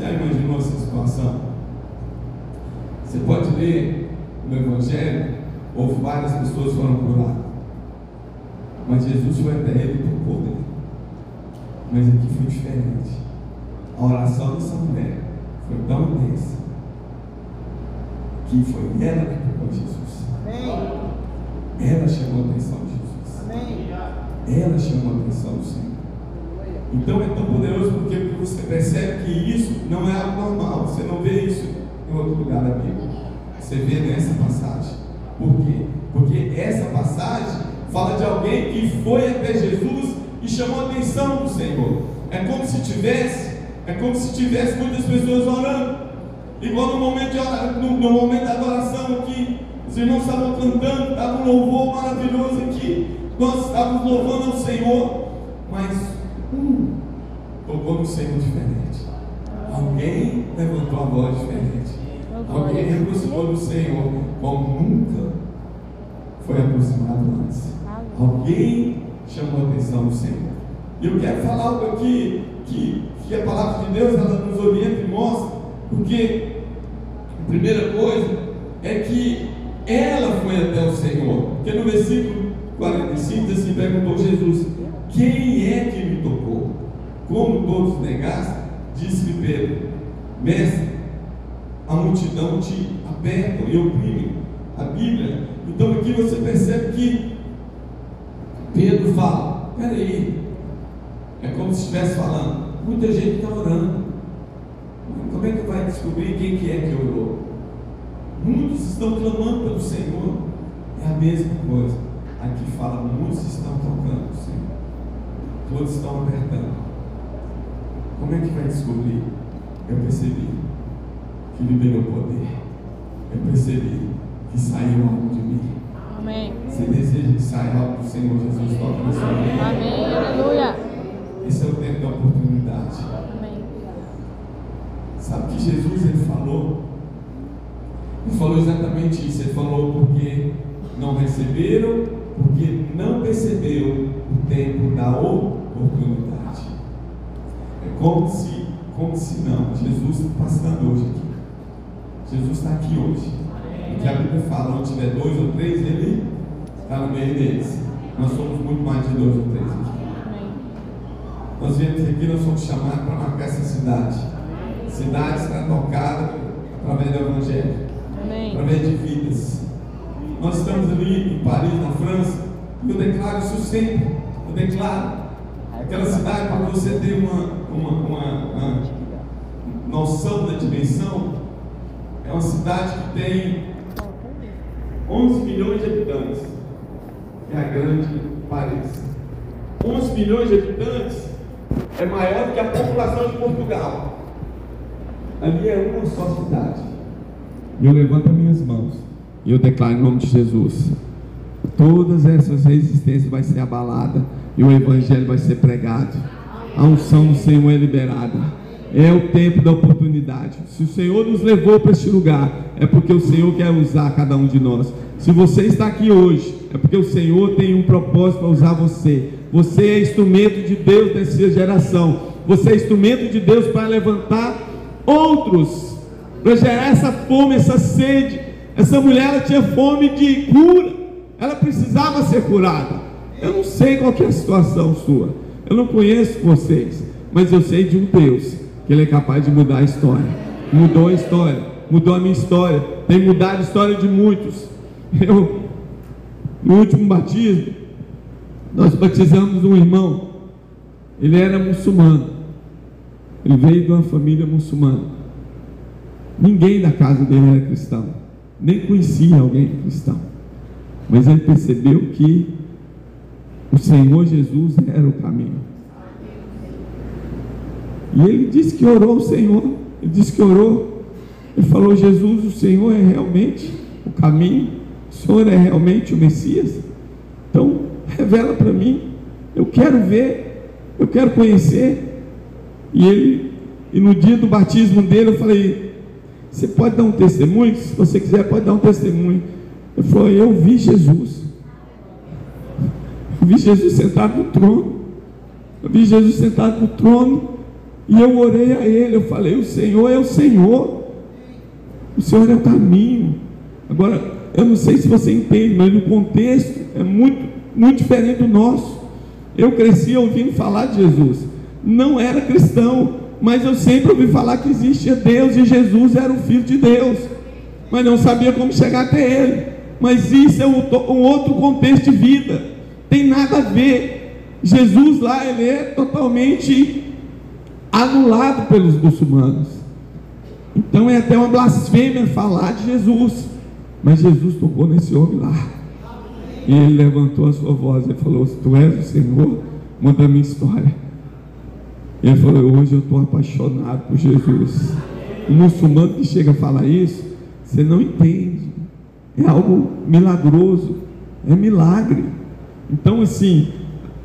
Já imaginou essa situação? Você pode ler no Evangelho, houve várias pessoas que foram curadas, mas Jesus foi até ele e tocou nele. Mas aqui foi diferente. A oração dessa mulher foi tão intensa que foi ela que tocou Jesus. Amém. Ela chamou a atenção de Jesus. Amém. Ela chamou a atenção do Senhor. Então é tão poderoso porque você percebe que isso não é algo normal. Você não vê isso em outro lugar da Bíblia. Você vê nessa passagem. Por quê? Porque essa passagem fala de alguém que foi até Jesus e chamou a atenção do Senhor. É como se tivesse muitas pessoas orando. Igual no momento, no momento da adoração aqui, os irmãos estavam cantando, estava um louvor maravilhoso aqui. Nós estávamos louvando ao Senhor, mas tocou no Senhor diferente. Alguém levantou a voz diferente. Alguém aproximou do Senhor como nunca foi aproximado antes. Alguém chamou a atenção do Senhor. E eu quero falar algo aqui que a palavra de Deus ela nos orienta e mostra, porque a primeira coisa é que ela foi até o Senhor. Porque no versículo 45 diz assim: perguntou Jesus: quem é que me tocou? Como todos negassem, disse-lhe Pedro: mestre, a multidão te aperta e oprime. A Bíblia, então aqui você percebe que Pedro fala: peraí, é como se estivesse falando, muita gente está orando, como é que vai descobrir quem que é que orou? Muitos estão clamando pelo Senhor. É a mesma coisa. Aqui fala: muitos estão tocando o Senhor, todos estão apertando. Como é que vai descobrir? Eu percebi que liberou poder. Eu percebi que saiu algo de mim. Amém. Você deseja que saia algo do Senhor Jesus toque na sua vida? Amém. Aleluia. Esse é o tempo da oportunidade. Amém. Sabe que Jesus ele falou exatamente isso. Ele falou: porque não receberam, porque não perceberam o tempo da oportunidade. É como se não. Jesus está passando hoje aqui. Jesus está aqui hoje. Porque a Bíblia fala: onde tiver 2 ou 3, ele está no meio deles. Nós somos muito mais de 2 ou 3 aqui. Nós viemos aqui, nós somos chamados para marcar essa cidade. Cidade será tocada através do Evangelho. Amém. Através de vidas. Nós estamos ali em Paris, na França, e eu declaro isso sempre. Eu declaro aquela cidade, para você ter uma noção da dimensão, é uma cidade que tem 11 milhões de habitantes. É a grande Paris. 11 milhões de habitantes é maior do que a população de Portugal. Ali é uma só cidade. E eu levanto as minhas mãos e eu declaro em nome de Jesus: todas essas resistências vai ser abalada e o Evangelho vai ser pregado. A unção do Senhor é liberada. É o tempo da oportunidade. Se o Senhor nos levou para este lugar, é porque o Senhor quer usar cada um de nós. Se você está aqui hoje, é porque o Senhor tem um propósito para usar você. Você é instrumento de Deus nessa geração. Você é instrumento de Deus para levantar outros, para gerar essa fome, essa sede. Essa mulher, ela tinha fome de cura. Ela precisava ser curada. Eu não sei qual que é a situação sua. Eu não conheço vocês, mas eu sei de um Deus que Ele é capaz de mudar a história. Mudou a história, mudou a minha história, tem mudado a história de muitos. No último batismo, nós batizamos um irmão. Ele era muçulmano. Ele veio de uma família muçulmana. Ninguém da casa dele era cristão, nem conhecia alguém cristão. Mas ele percebeu que o Senhor Jesus era o caminho. E ele disse que orou ao Senhor. Ele disse que orou. Ele falou: Jesus, o Senhor é realmente o caminho. O Senhor é realmente o Messias. Então, revela para mim. Eu quero ver. Eu quero conhecer. E no dia do batismo dele, eu falei: você pode dar um testemunho? Se você quiser, pode dar um testemunho. Ele falou: eu vi Jesus. Eu vi Jesus sentado no trono. Eu vi Jesus sentado no trono. E eu orei a ele, eu falei: o Senhor é o Senhor, o Senhor é o caminho. Agora, eu não sei se você entende, mas o contexto é muito diferente do nosso. Eu cresci ouvindo falar de Jesus, não era cristão, mas eu sempre ouvi falar que existia Deus e Jesus era o Filho de Deus, mas não sabia como chegar até Ele. Mas isso é um outro contexto de vida, tem nada a ver. Jesus lá, ele é totalmente anulado pelos muçulmanos, então é até uma blasfêmia falar de Jesus. Mas Jesus tocou nesse homem lá, e ele levantou a sua voz e falou: se tu és o Senhor, muda a minha história. E ele falou: hoje eu estou apaixonado por Jesus. O muçulmano que chega a falar isso, você não entende, é algo milagroso, é milagre. Então assim,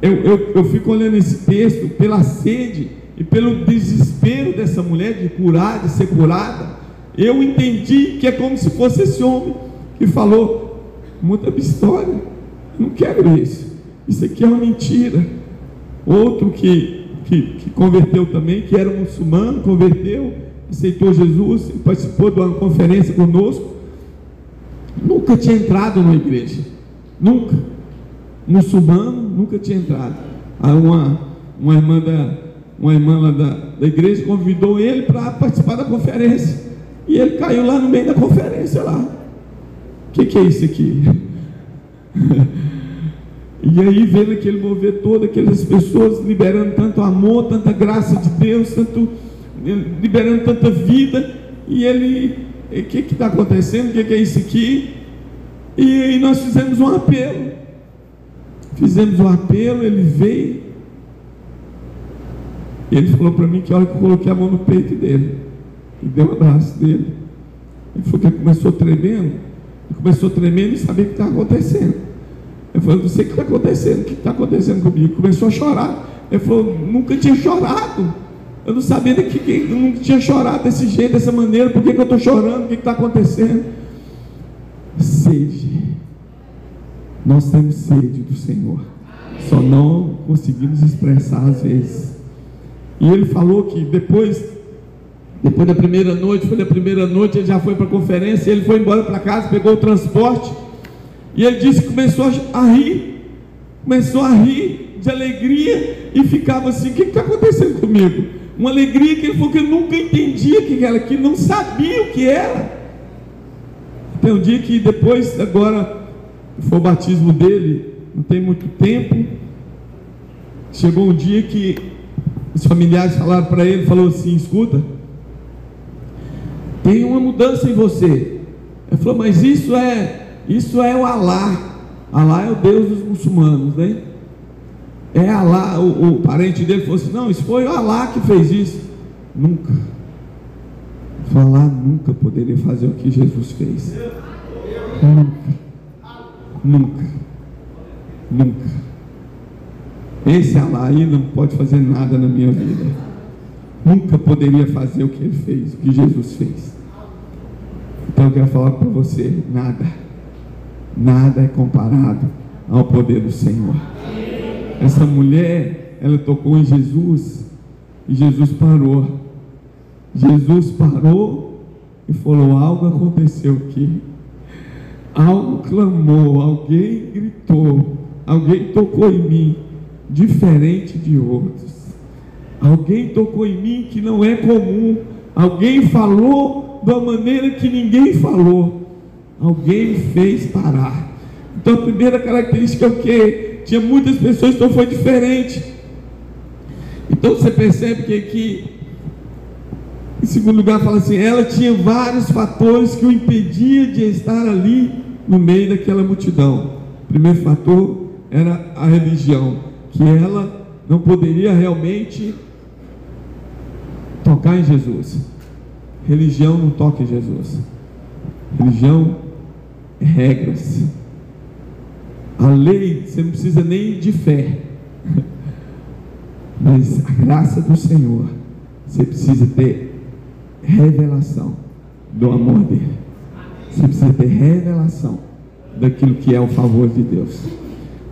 eu fico olhando esse texto pela sede e pelo desespero dessa mulher de curar, de ser curada. Eu entendi que é como se fosse esse homem que falou: muda a minha história, não quero isso aqui é uma mentira. Outro que converteu também, que era um muçulmano, converteu, aceitou Jesus, participou de uma conferência conosco, nunca tinha entrado numa igreja, nunca, muçulmano, nunca tinha entrado. Aí uma irmã lá da igreja convidou ele para participar da conferência, e ele caiu lá no meio da conferência lá. O que é isso aqui? E aí vendo aquele mover todo, aquelas pessoas liberando tanto amor, tanta graça de Deus, liberando tanta vida, e ele: o que está acontecendo? O que é isso aqui? E aí nós fizemos um apelo, ele veio, e ele falou para mim que a hora que eu coloquei a mão no peito dele e dei um abraço dele, ele falou que ele começou tremendo e sabia o que estava acontecendo. Eu falei: não sei o que está acontecendo, comigo? Começou a chorar. Ele falou: nunca tinha chorado, eu não sabia eu nunca tinha chorado desse jeito, dessa maneira. Por que eu estou chorando? O que está acontecendo? Sede, nós temos sede do Senhor, só não conseguimos expressar às vezes. E ele falou que depois da primeira noite, ele já foi para a conferência, ele foi embora para casa, pegou o transporte, e ele disse que começou a rir de alegria, e ficava assim: o que está acontecendo comigo? Uma alegria que ele falou que ele nunca entendia o que era, que não sabia o que era. Até um dia que depois, agora foi o batismo dele, não tem muito tempo, chegou um dia que os familiares falaram para ele, falou assim: escuta, tem uma mudança em você. Ele falou: mas isso é o Alá. Alá é o Deus dos muçulmanos, né? É Alá. O parente dele falou assim: não, isso foi o Alá que fez isso. Nunca. Alá nunca poderia fazer o que Jesus fez. Nunca. Esse Alá aí não pode fazer nada na minha vida. Nunca poderia fazer o que ele fez, o que Jesus fez. Então eu quero falar para você: nada é comparado ao poder do Senhor. Essa mulher, ela tocou em Jesus, e Jesus parou e falou: algo aconteceu aqui, algo clamou, alguém gritou, alguém tocou em mim diferente de outros, alguém tocou em mim que não é comum, alguém falou de uma maneira que ninguém falou, alguém fez parar. Então a primeira característica é o que? Tinha muitas pessoas, então foi diferente. Então você percebe que aqui, em segundo lugar, fala assim: ela tinha vários fatores que o impediam de estar ali no meio daquela multidão. O primeiro fator era a religião, que ela não poderia realmente tocar em Jesus. Religião não toca em Jesus. Religião é regras. A lei, você não precisa nem de fé, mas a graça do Senhor, você precisa ter revelação do amor dele. Você precisa ter revelação daquilo que é o favor de Deus,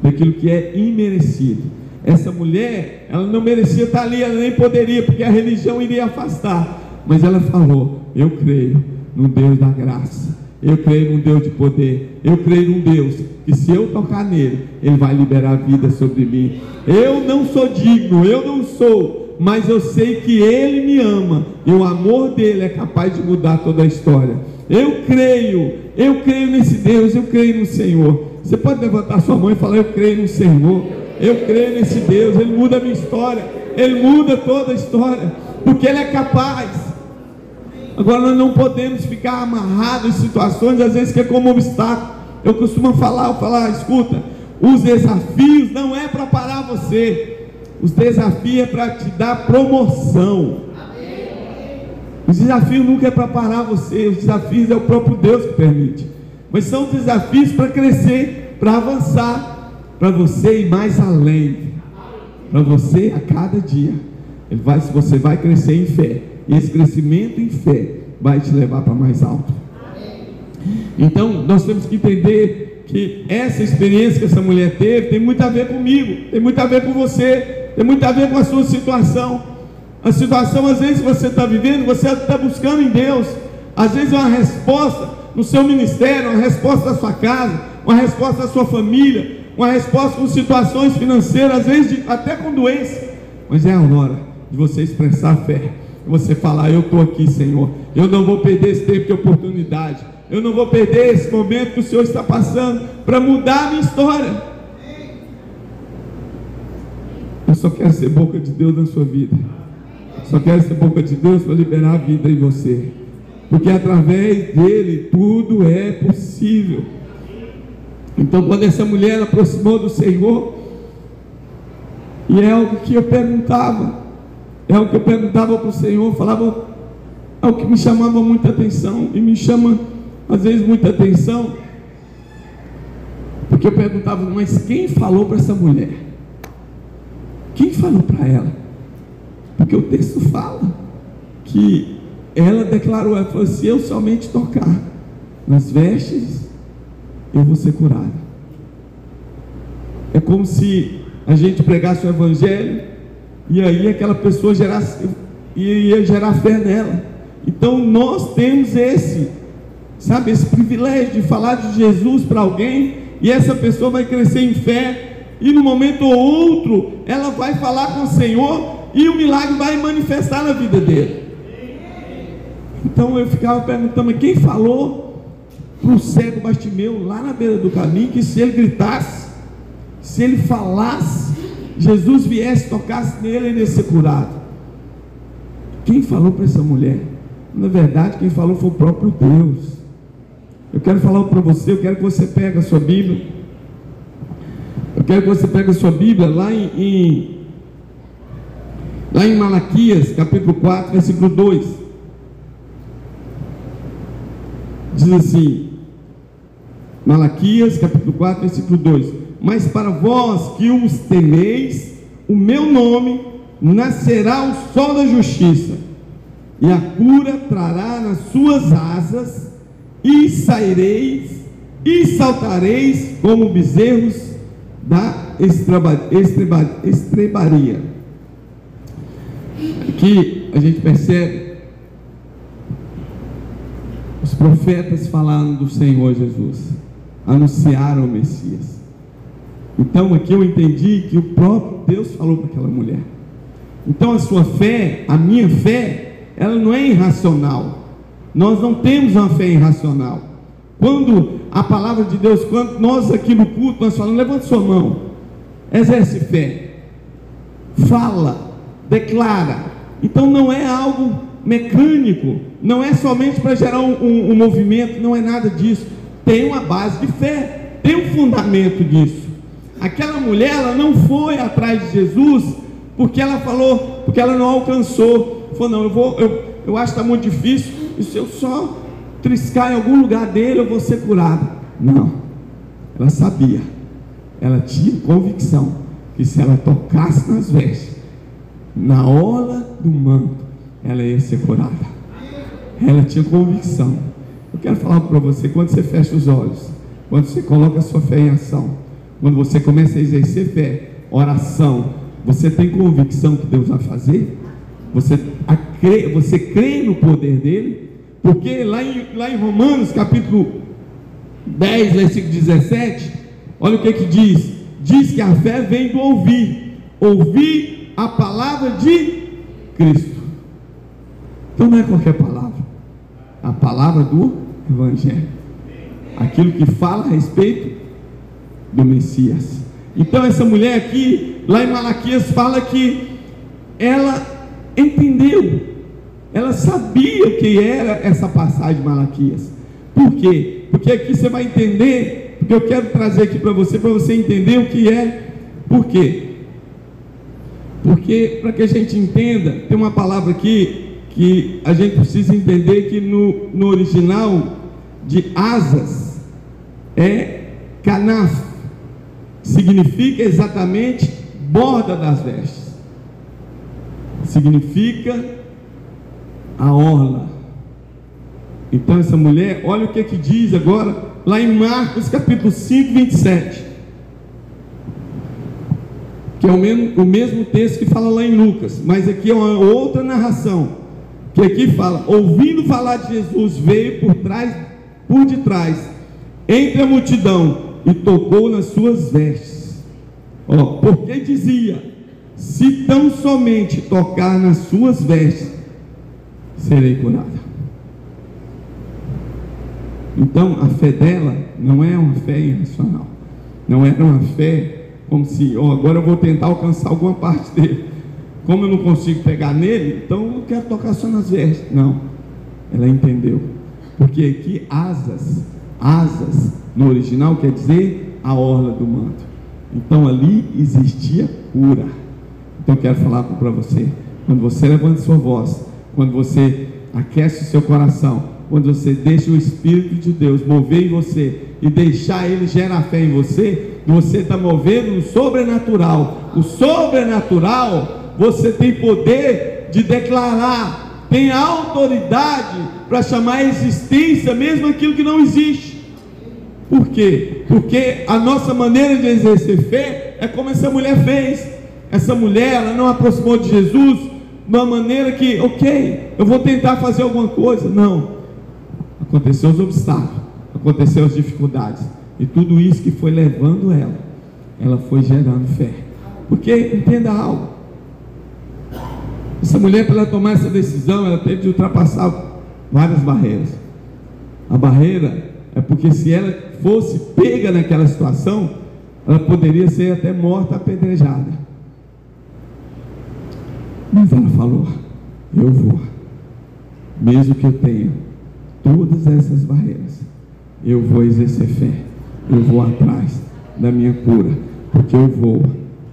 daquilo que é imerecido. Essa mulher, ela não merecia estar ali, ela nem poderia, porque a religião iria afastar. Mas ela falou: eu creio no Deus da graça, eu creio num Deus de poder, eu creio num Deus que, se eu tocar nele, ele vai liberar vida sobre mim. Eu não sou digno, eu não sou, mas eu sei que ele me ama, e o amor dele é capaz de mudar toda a história. Eu creio nesse Deus, eu creio no Senhor. Você pode levantar sua mão e falar: eu creio no Senhor, eu creio nesse Deus, ele muda a minha história, ele muda toda a história, porque ele é capaz. Agora, nós não podemos ficar amarrados em situações, às vezes, que é como obstáculo. Eu costumo falar: escuta, os desafios não é para parar você, os desafios é para te dar promoção. Os desafios nunca é para parar você, os desafios é o próprio Deus que permite, mas são desafios para crescer, para avançar, para você ir mais além, para você a cada dia. Você vai crescer em fé, e esse crescimento em fé vai te levar para mais alto. Então nós temos que entender que essa experiência que essa mulher teve tem muito a ver comigo, tem muito a ver com você, tem muito a ver com a sua situação. A situação, às vezes, que você está vivendo, você está buscando em Deus. Às vezes é uma resposta no seu ministério, uma resposta da sua casa, uma resposta da sua família, uma resposta com situações financeiras, às vezes até com doença. Mas é a hora de você expressar fé, você falar: eu estou aqui, Senhor, eu não vou perder esse tempo de oportunidade, eu não vou perder esse momento que o Senhor está passando para mudar a minha história. Eu só quero ser boca de Deus na sua vida, só quero ser boca de Deus para liberar a vida em você, porque através dele tudo é possível. Então, quando essa mulher aproximou do Senhor, e é algo que eu perguntava para o Senhor, falava, é o que me chamava muita atenção, e me chama às vezes muita atenção, porque eu perguntava: mas quem falou para essa mulher? Quem falou para ela? Porque o texto fala que ela declarou, ela falou: se eu somente tocar nas vestes, eu vou ser curada. É como se a gente pregasse o evangelho, e aí aquela pessoa ia gerar fé nela. Então nós temos esse privilégio de falar de Jesus para alguém, e essa pessoa vai crescer em fé, e no momento ou outro ela vai falar com o Senhor, e o milagre vai manifestar na vida dele. Então eu ficava perguntando: mas quem falou para o cego Bartimeu lá na beira do caminho, que se ele gritasse, se ele falasse, Jesus viesse, tocasse nele, ele ia ser curado? Quem falou para essa mulher? Na verdade, quem falou foi o próprio Deus. Eu quero falar para você, eu quero que você pegue a sua Bíblia, lá em Malaquias, capítulo 4, versículo 2, diz assim, Malaquias, capítulo 4, versículo 2: mas para vós que os temeis, o meu nome, nascerá o sol da justiça, e a cura trará nas suas asas, e saireis e saltareis como bezerros da estrebaria. Aqui a gente percebe os profetas falaram do Senhor Jesus, anunciaram o Messias. Então aqui eu entendi que o próprio Deus falou para aquela mulher. Então a sua fé, a minha fé, ela não é irracional. Nós não temos uma fé irracional. Quando a palavra de Deus, quando nós aqui no culto, nós falamos: levante sua mão, exerce fé, fala, declara. Então não é algo mecânico, não é somente para gerar um movimento, não é nada disso. Tem uma base de fé, tem um fundamento disso. Aquela mulher, ela não foi atrás de Jesus porque ela falou, porque ela não alcançou. Falou: não, eu acho que está muito difícil, e se eu só triscar em algum lugar dele, eu vou ser curado. Não, ela sabia, ela tinha convicção que se ela tocasse nas vestes, na orla do manto, ela ia ser curada. Ela tinha convicção. Eu quero falar para você: quando você fecha os olhos, quando você coloca a sua fé em ação, quando você começa a exercer fé, oração. Você tem convicção que Deus vai fazer? Você crê no poder dele? Porque lá em Romanos capítulo 10, versículo 17, olha o que diz. Diz que a fé vem do ouvir a palavra de Cristo. Então não é qualquer palavra, a palavra do Evangelho, aquilo que fala a respeito do Messias. Então essa mulher aqui, lá em Malaquias, fala que ela entendeu, ela sabia o que era essa passagem de Malaquias. Por quê? Porque aqui você vai entender, porque eu quero trazer aqui para você entender o que é. Por quê? Porque para que a gente entenda, tem uma palavra aqui que a gente precisa entender, que no original de asas é canaf, significa exatamente borda das vestes, significa a orla. Então essa mulher, olha o que diz agora lá em Marcos capítulo 5, 27, que é o mesmo texto que fala lá em Lucas, mas aqui é uma outra narração, que aqui fala: ouvindo falar de Jesus, veio por detrás, entre a multidão, e tocou nas suas vestes. Porque dizia: se tão somente tocar nas suas vestes, serei curada. Então a fé dela não é uma fé irracional, não era uma fé como se, agora eu vou tentar alcançar alguma parte dele, como eu não consigo pegar nele, então eu quero tocar só nas vestes. Não, ela entendeu, porque aqui asas no original quer dizer a orla do manto. Então ali existia cura. Então eu quero falar para você, quando você levanta sua voz, quando você aquece o seu coração, quando você deixa o Espírito de Deus mover em você e deixar ele gerar fé em você, você está movendo o sobrenatural. O sobrenatural, você tem poder de declarar, tem autoridade para chamar a existência mesmo aquilo que não existe. Por quê? Porque a nossa maneira de exercer fé é como essa mulher fez. Essa mulher, ela não aproximou de Jesus de uma maneira que, eu vou tentar fazer alguma coisa. Não, aconteceu os obstáculos, aconteceu as dificuldades, e tudo isso que foi levando ela foi gerando fé. Porque, entenda algo, essa mulher, para ela tomar essa decisão, ela teve de ultrapassar várias barreiras. A barreira é porque se ela fosse pega naquela situação, ela poderia ser até morta, apedrejada. Mas ela falou: eu vou, mesmo que eu tenha todas essas barreiras, eu vou exercer fé, eu vou atrás da minha cura, porque eu vou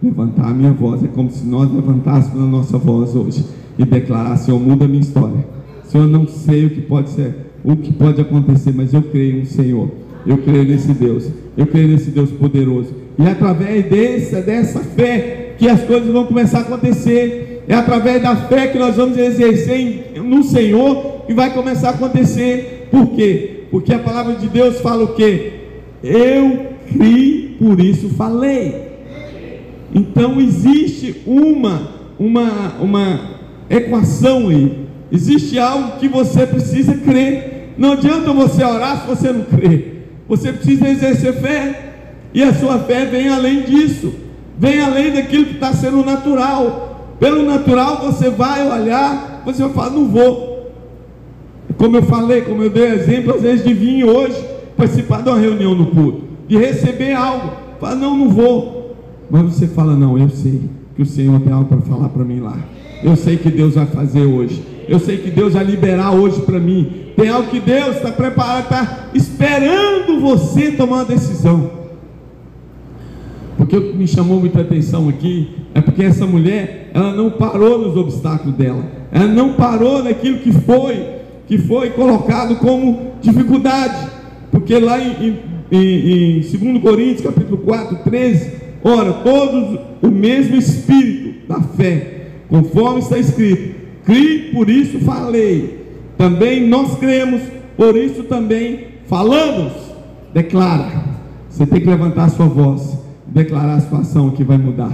levantar a minha voz. É como se nós levantássemos a nossa voz hoje e declarar: Senhor, muda a minha história. Senhor, eu não sei o que pode ser, o que pode acontecer, mas eu creio no Senhor, eu creio nesse Deus, eu creio nesse Deus poderoso, e através dessa fé que as coisas vão começar a acontecer. É através da fé que nós vamos exercer no Senhor que vai começar a acontecer. Por quê? Porque a palavra de Deus fala o quê? Eu criei, por isso falei. Então existe uma equação aí, existe algo que você precisa crer. Não adianta você orar se você não crer. Você precisa exercer fé, e a sua fé vem além disso, vem além daquilo que está sendo natural. Pelo natural você vai olhar, você vai falar: não vou. Como eu falei, como eu dei exemplo às vezes de vir hoje participar de uma reunião no culto, de receber algo, fala: não vou. Mas você fala: não, eu sei que o Senhor tem algo para falar para mim lá, eu sei que Deus vai fazer hoje, eu sei que Deus vai liberar hoje para mim, tem algo que Deus está preparado, está esperando você tomar uma decisão. Porque o que me chamou muita atenção aqui é porque essa mulher, ela não parou nos obstáculos dela, ela não parou naquilo que foi colocado como dificuldade. Porque lá em 2 Coríntios capítulo 4, 13, ora, todos o mesmo Espírito da fé, conforme está escrito: criei, por isso falei. Também nós cremos, por isso também falamos. Declara. Você tem que levantar a sua voz, declarar a situação que vai mudar.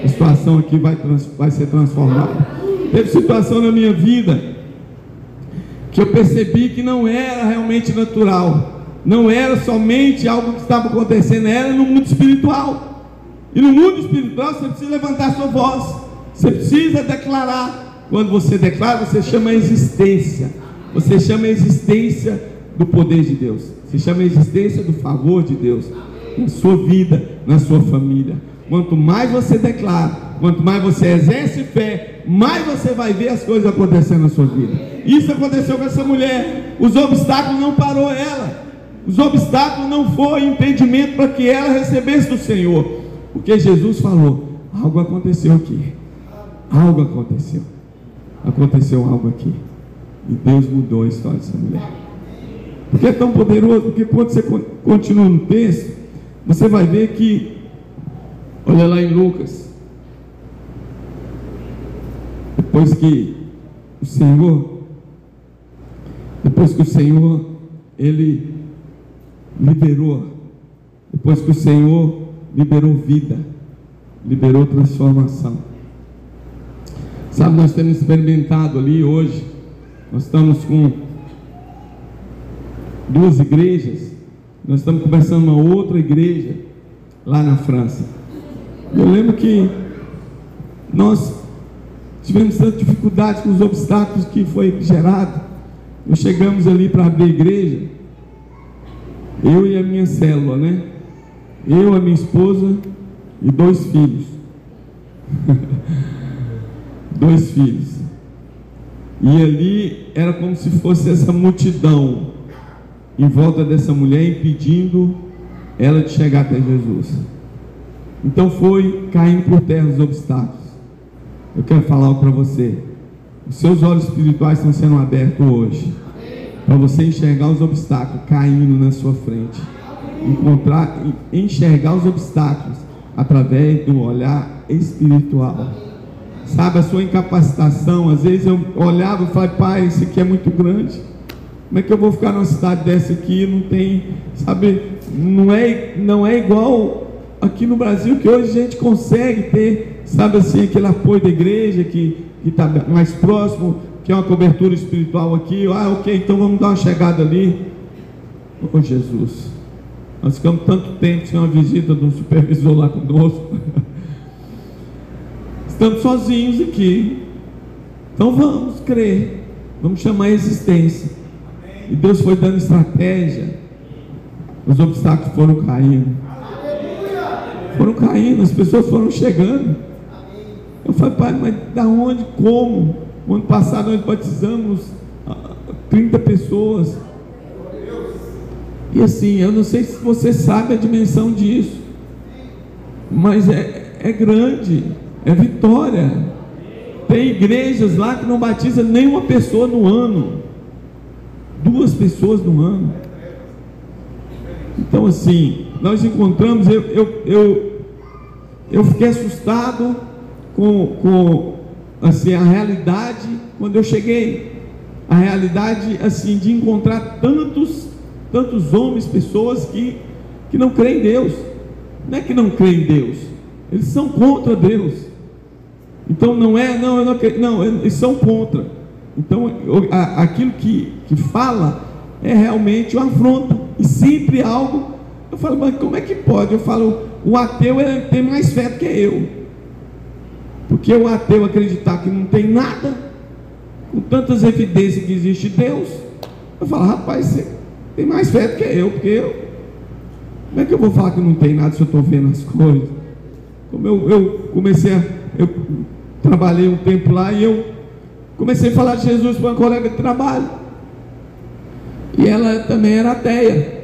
A situação aqui vai ser transformada. Teve situação na minha vida que eu percebi que não era realmente natural, não era somente algo que estava acontecendo, era no mundo espiritual. E no mundo espiritual você precisa levantar sua voz, você precisa declarar. Quando você declara, você chama a existência, você chama a existência do poder de Deus, você chama a existência do favor de Deus na sua vida, na sua família. Quanto mais você declara, quanto mais você exerce fé, mais você vai ver as coisas acontecendo na sua vida. Isso aconteceu com essa mulher. Os obstáculos não parou ela, os obstáculos não foi impedimento para que ela recebesse do Senhor, porque Jesus falou: algo aconteceu aqui, algo aconteceu algo aqui, e Deus mudou a história dessa mulher. Porque é tão poderoso, porque quando você continua no texto, você vai ver que, olha lá em Lucas, depois que o Senhor ele liberou, depois que o Senhor liberou vida, liberou transformação. Sabe, nós temos experimentado ali hoje, nós estamos com 2 igrejas, nós estamos começando uma outra igreja lá na França. Eu lembro que nós tivemos tanta dificuldade com os obstáculos que foi gerado. Nós chegamos ali para abrir a igreja, eu e a minha célula, né? Eu, a minha esposa e 2 filhos. 2 filhos. E ali era como se fosse essa multidão em volta dessa mulher, impedindo ela de chegar até Jesus. Então foi caindo por terra os obstáculos. Eu quero falar algo para você. Os seus olhos espirituais estão sendo abertos hoje, para você enxergar os obstáculos caindo na sua frente, enxergar os obstáculos através do olhar espiritual. Sabe, a sua incapacitação, às vezes eu olhava e falava: pai, isso aqui é muito grande, como é que eu vou ficar numa cidade dessa aqui? Não tem, sabe, não é igual aqui no Brasil, que hoje a gente consegue ter, sabe assim, aquele apoio da igreja que está mais próximo, que é uma cobertura espiritual aqui. Ok, então vamos dar uma chegada ali. Oh Jesus, nós ficamos tanto tempo sem uma visita de um supervisor lá conosco. Estamos sozinhos aqui. Então vamos crer, vamos chamar a existência. E Deus foi dando estratégia. Os obstáculos foram caindo, as pessoas foram chegando. Eu falei: pai, mas da onde, como? O ano passado nós batizamos 30 pessoas. E assim, eu não sei se você sabe a dimensão disso, mas é grande, é vitória. Tem igrejas lá que não batizam nenhuma pessoa no ano, 2 pessoas no ano. Então assim, nós encontramos, eu fiquei assustado com assim, a realidade quando eu cheguei, a realidade assim de encontrar tantos homens, pessoas que não creem em Deus. Não é que não creem em Deus, eles são contra Deus. Então eu não acredito, não, eles são contra. Então aquilo que fala é realmente uma afronta, e sempre algo. Eu falo: mas como é que pode? Eu falo: o ateu ele tem mais fé do que eu, porque o ateu acreditar que não tem nada, com tantas evidências que existe Deus. Eu falo: rapaz, você tem mais fé do que eu, porque como é que eu vou falar que não tem nada se eu estou vendo as coisas? Como eu trabalhei um tempo lá, e eu comecei a falar de Jesus para uma colega de trabalho, e ela também era ateia.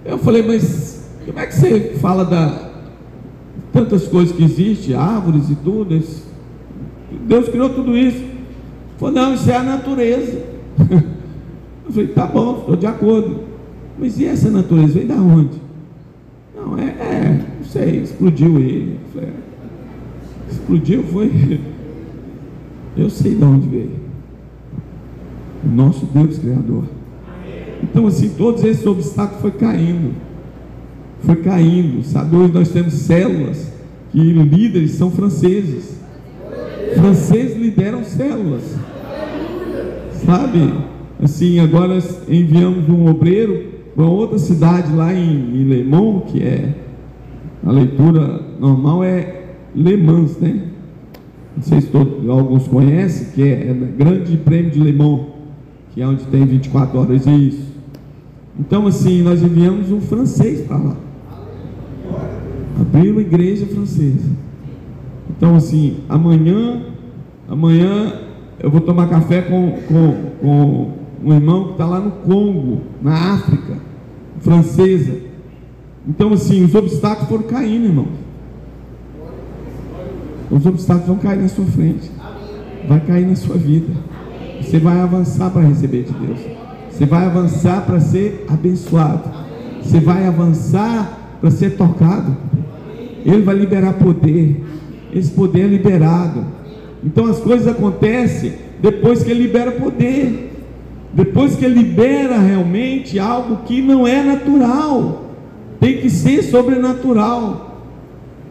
Eu falei: mas como é que você fala tantas coisas que existem, árvores e tudo, Deus criou tudo isso? Ele falou: não, isso é a natureza. Eu falei: tá bom, estou de acordo, mas e essa natureza vem da onde? Não, não sei, explodiu ele. Eu falei: explodiu, foi? Eu sei de onde veio. O nosso Deus Criador. Então assim, todos esses obstáculos foi caindo, sabe? Hoje nós temos células que líderes são franceses. Franceses lideram células, sabe? Assim, agora enviamos um obreiro para outra cidade lá em Le Mans, que é a leitura normal é Le Mans, né? Não sei se alguns conhecem, que é o Grande Prêmio de Le Mans, que é onde tem 24 horas isso. Então, assim, nós enviamos um francês para lá. Abriu uma igreja francesa. Então, assim, amanhã eu vou tomar café com um irmão que está lá no Congo, na África, francesa. Então, assim, os obstáculos foram caindo, irmão. Os obstáculos vão cair na sua frente, vai cair na sua vida. Você vai avançar para receber de Deus. Você vai avançar para ser abençoado. Você vai avançar para ser tocado. Ele vai liberar poder. Esse poder é liberado. Então as coisas acontecem depois que ele libera poder. Depois que ele libera realmente algo que não é natural. Tem que ser sobrenatural.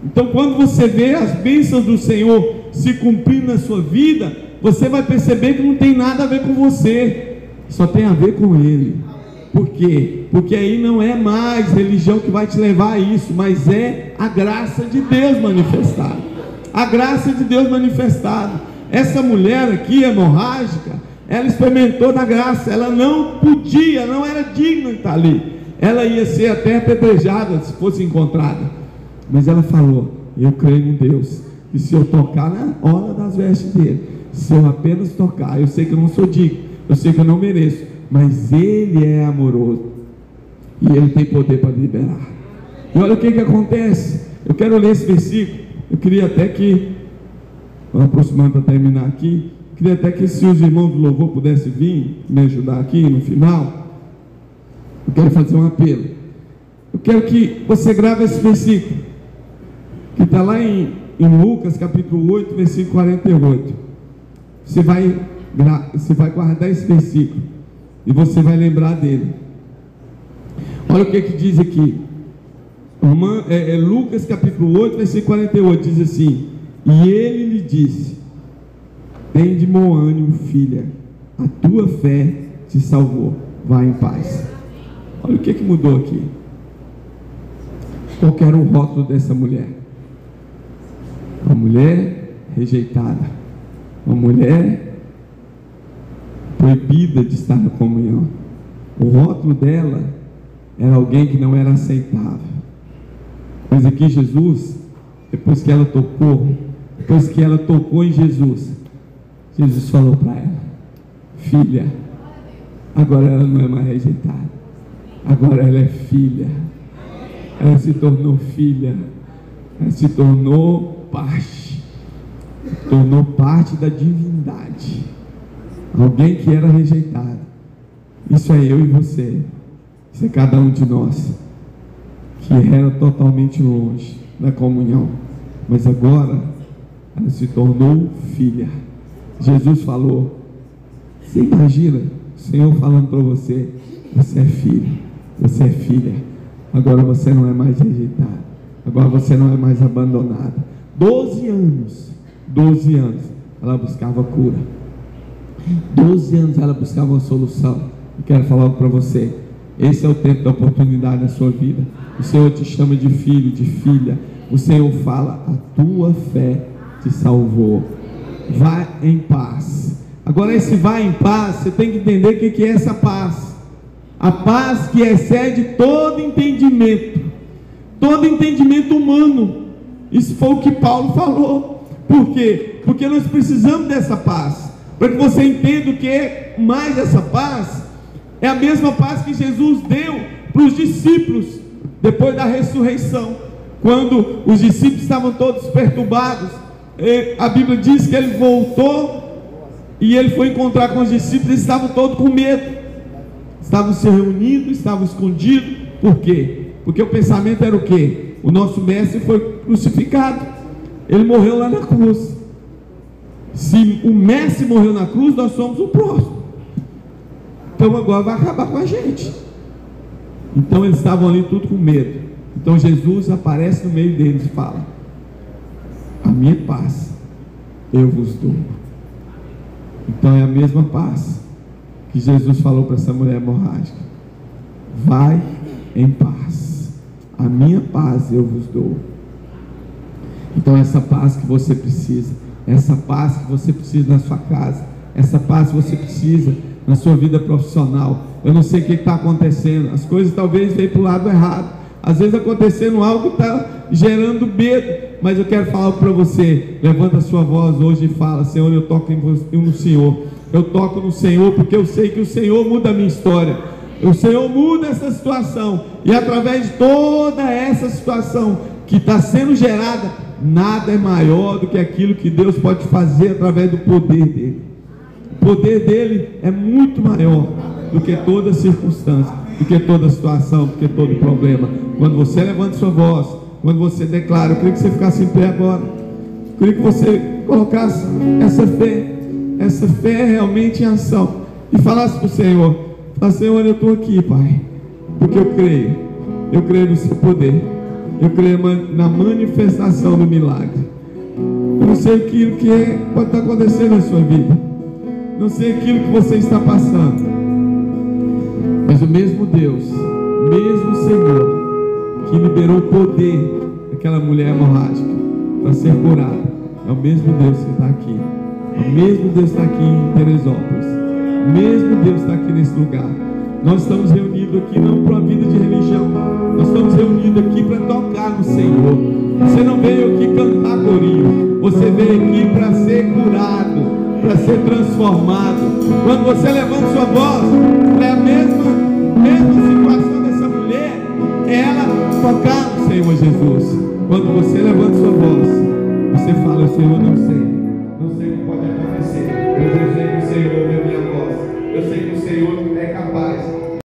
Então quando você vê as bênçãos do Senhor se cumprindo na sua vida, você vai perceber que não tem nada a ver com você, só tem a ver com Ele. Por quê? Porque aí não é mais religião que vai te levar a isso, mas é a graça de Deus manifestada. A graça de Deus manifestada. Essa mulher aqui, hemorrágica, ela experimentou da graça. Ela não podia, não era digna de estar ali. Ela ia ser até apedrejada se fosse encontrada. Mas ela falou: eu creio em Deus, e se eu tocar na orla das vestes dele, se eu apenas tocar, eu sei que eu não sou digno, eu sei que eu não mereço, mas Ele é amoroso, e Ele tem poder para liberar. E olha o que acontece. Eu quero ler esse versículo. Eu queria até que, aproximando para terminar aqui, queria até que se os irmãos do louvor pudessem vir me ajudar aqui no final. Eu quero fazer um apelo. Eu quero que você grave esse versículo, que está lá em Lucas capítulo 8, versículo 48. Você vai guardar esse versículo e você vai lembrar dele. Olha o que diz aqui. Lucas capítulo 8, versículo 48, diz assim: e ele lhe disse: tem de bom ânimo, filha, a tua fé te salvou, vai em paz. Olha o que mudou aqui. Qual que era o rótulo dessa mulher? Uma mulher rejeitada, uma mulher proibida de estar na comunhão. O rótulo dela era alguém que não era aceitável. Mas aqui Jesus, depois que ela tocou em Jesus, Jesus falou para ela: filha, agora ela não é mais rejeitada, agora ela é filha. Ela se tornou filha, ela se tornou parte da divindade. Alguém que era rejeitado. Isso é eu e você. Isso é cada um de nós, que era totalmente longe da comunhão, mas agora ela se tornou filha. Jesus falou: você imagina o Senhor falando para você: você é filho, você é filha. Agora você não é mais rejeitado, agora você não é mais abandonada. 12 anos ela buscava cura, 12 anos ela buscava uma solução. Eu quero falar algo para você. Esse é o tempo da oportunidade na sua vida. O Senhor te chama de filho, de filha. O Senhor fala: a tua fé te salvou, vai em paz. Agora esse vai em paz, você tem que entender o que é essa paz. A paz que excede todo entendimento humano. Isso foi o que Paulo falou. Por quê? Porque nós precisamos dessa paz, para que você entenda o que é mais essa paz. É a mesma paz que Jesus deu para os discípulos depois da ressurreição, quando os discípulos estavam todos perturbados. A Bíblia diz que ele voltou e ele foi encontrar com os discípulos. Eles estavam todos com medo, estavam se reunindo, estavam escondidos. Por quê? Porque o pensamento era o quê? O nosso mestre foi crucificado, ele morreu lá na cruz. Se o mestre morreu na cruz, nós somos o próximo. Então agora vai acabar com a gente. Então eles estavam ali tudo com medo. Então Jesus aparece no meio deles e fala: minha paz eu vos dou. Então é a mesma paz que Jesus falou para essa mulher hemorrágica: vai em paz, a minha paz eu vos dou. Então essa paz que você precisa, essa paz que você precisa na sua casa, essa paz que você precisa na sua vida profissional. Eu não sei o que está acontecendo, as coisas talvez venham para o lado errado, às vezes acontecendo algo que está gerando medo, mas eu quero falar para você: levanta a sua voz hoje e fala: Senhor, eu toco no Senhor, eu toco no Senhor, porque eu sei que o Senhor muda a minha história, o Senhor muda essa situação, e através de toda essa situação que está sendo gerada, nada é maior do que aquilo que Deus pode fazer através do poder dele. O poder dele é muito maior do que toda circunstância, do que toda situação, do que todo problema. Quando você levanta sua voz, quando você declara, eu queria que você ficasse em pé agora, eu queria que você colocasse essa fé realmente em ação, e falasse para o Senhor: fala, Senhor, eu estou aqui, Pai, porque eu creio no seu poder, eu creio na manifestação do milagre. Eu não sei aquilo que pode estar acontecendo na sua vida, não sei aquilo que você está passando, mas o mesmo Deus, o mesmo Senhor que liberou o poder daquela mulher hemorrágica para ser curada, é o mesmo Deus que está aqui, é o mesmo Deus que está aqui em Teresópolis, o mesmo Deus que está aqui nesse lugar. Nós estamos reunidos aqui não para uma vida de religião, nós estamos reunidos aqui para tocar no Senhor. Você não veio aqui cantar corinho, você veio aqui para ser curado, para ser transformado. Quando você levanta sua voz, é a mesma situação dessa mulher, é ela tocar no Senhor Jesus. Quando você levanta sua voz, você fala: Senhor, não sei o que pode acontecer, mas eu sei que o Senhor ouve a minha voz, eu sei que o Senhor é capaz